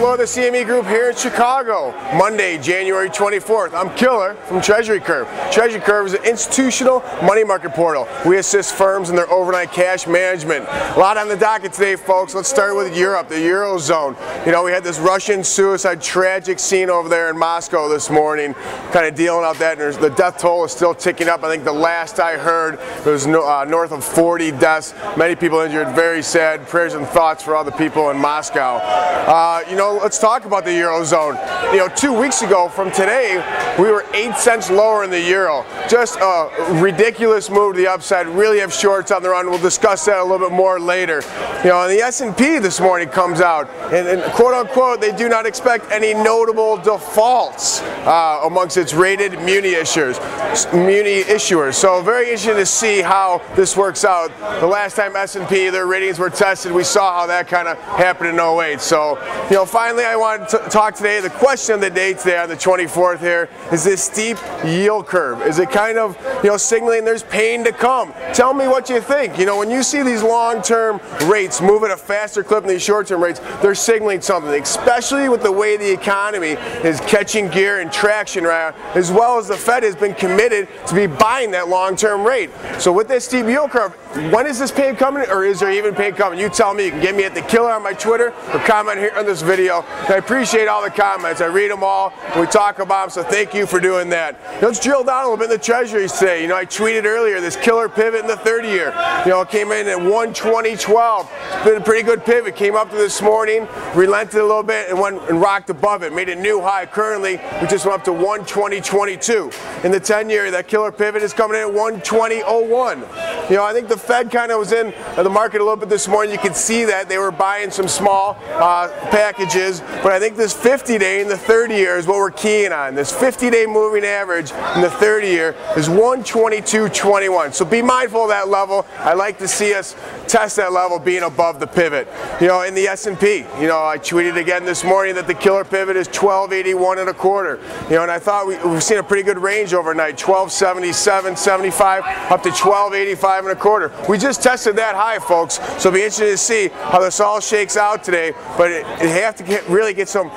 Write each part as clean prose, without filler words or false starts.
floor of the CME Group here in Chicago, Monday, January 24th. I'm Killer from Treasury Curve. Treasury Curve is an institutional money market portal. We assist firms in their overnight cash management. A lot on the docket today, folks. Let's start with Europe, the Eurozone. You know, we had this Russian suicide tragic scene over there in Moscow this morning, kind of dealing out that, and the death toll is still ticking up. I think the last I heard, it was north of 40 deaths, many people injured. Very sad. Prayers and thoughts for all the people in Moscow. You know, let's talk about the Eurozone. You know, 2 weeks ago from today, we were 8 cents lower in the euro. Just a ridiculous move to the upside. Really have shorts on the run. We'll discuss that a little bit more later. You know, and the S&P this morning comes out, and quote unquote, they do not expect any notable defaults amongst its rated muni issuers. So very interesting to see how this works out. The last time S&P, their ratings were tested, we saw how that kind of happened in 08. So, you know, finally I wanted to talk today, the question of the day today on the 24th here, is this steep yield curve. Is it kind of, you know, signaling there's pain to come? Tell me what you think. You know, when you see these long-term rates move at a faster clip than these short-term rates, they're signaling something, especially with the way the economy is catching gear and traction around, as well as the Fed has been committed to be buying that long-term rate. So with this steep yield curve, when is this pain coming, or is there even pain coming? You tell me. You can get me at The Killer on my Twitter or comment here on this video. And I appreciate all the comments. I read them all. We talk about them, so thank you for doing that. Let's drill down a little bit in the treasuries today. You know, I tweeted earlier this killer pivot in the 30-year. You know, it came in at 120.12. It's been a pretty good pivot. Came up to this morning, relented a little bit, and went and rocked above it. Made a new high. Currently, we just went up to 120.22. In the 10-year, that killer pivot is coming in at 120.01. You know, I think the Fed kind of was in the market a little bit this morning. You could see that they were buying some small packages, but I think this 50-day in the 30-year is what we're keying on. This 50-day moving average in the 30-year is 122.21. So be mindful of that level. I like to see us test that level being above the pivot. You know, in the S&P, you know, I tweeted again this morning that the killer pivot is 1281.25. You know, and I thought we've seen a pretty good range overnight, 1277.75 up to 1285.25. We just tested that high, folks. So it'll be interesting to see how this all shakes out today. But it have to really get some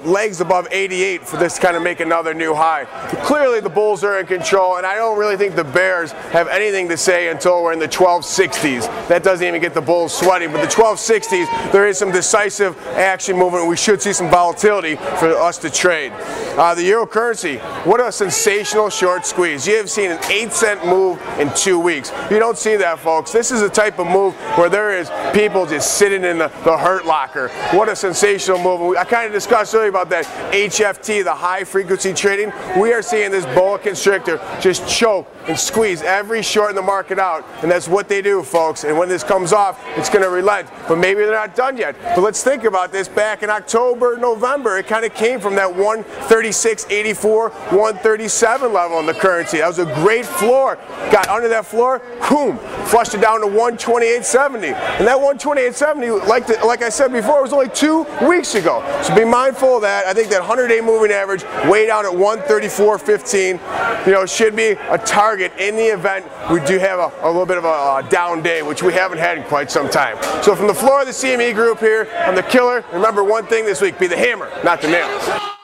legs above 88 for this to kind of make another new high. But clearly the bulls are in control, and I don't really think the bears have anything to say until we're in the 1260s. That doesn't even get the bulls sweating, but the 1260s, there is some decisive action movement. We should see some volatility for us to trade. The euro currency, what a sensational short squeeze. You have seen an 8-cent move in 2 weeks. You don't see that, folks. This is a type of move where there is people just sitting in the hurt locker. What a sensational move. I kind of discussed earlier about that HFT, the high frequency trading. We are seeing this boa constrictor just choke and squeeze every short in the market out, and that's what they do, folks. And when this comes off, it's going to relent, but maybe they're not done yet. But let's think about this. Back in October, November, it kind of came from that 136.84, 137 level in the currency. That was a great floor. Got under that floor, boom, flushed it down to 128.70, and that 128.70, like I said before, was only 2 weeks ago. So be mindful of that. I think that 100-day moving average way down at 134.15, you know, should be a target in the event we do have a little bit of a down day, which we haven't had in quite some time. So from the floor of the CME Group here, I'm The Killer. Remember one thing this week, be the hammer, not the nail.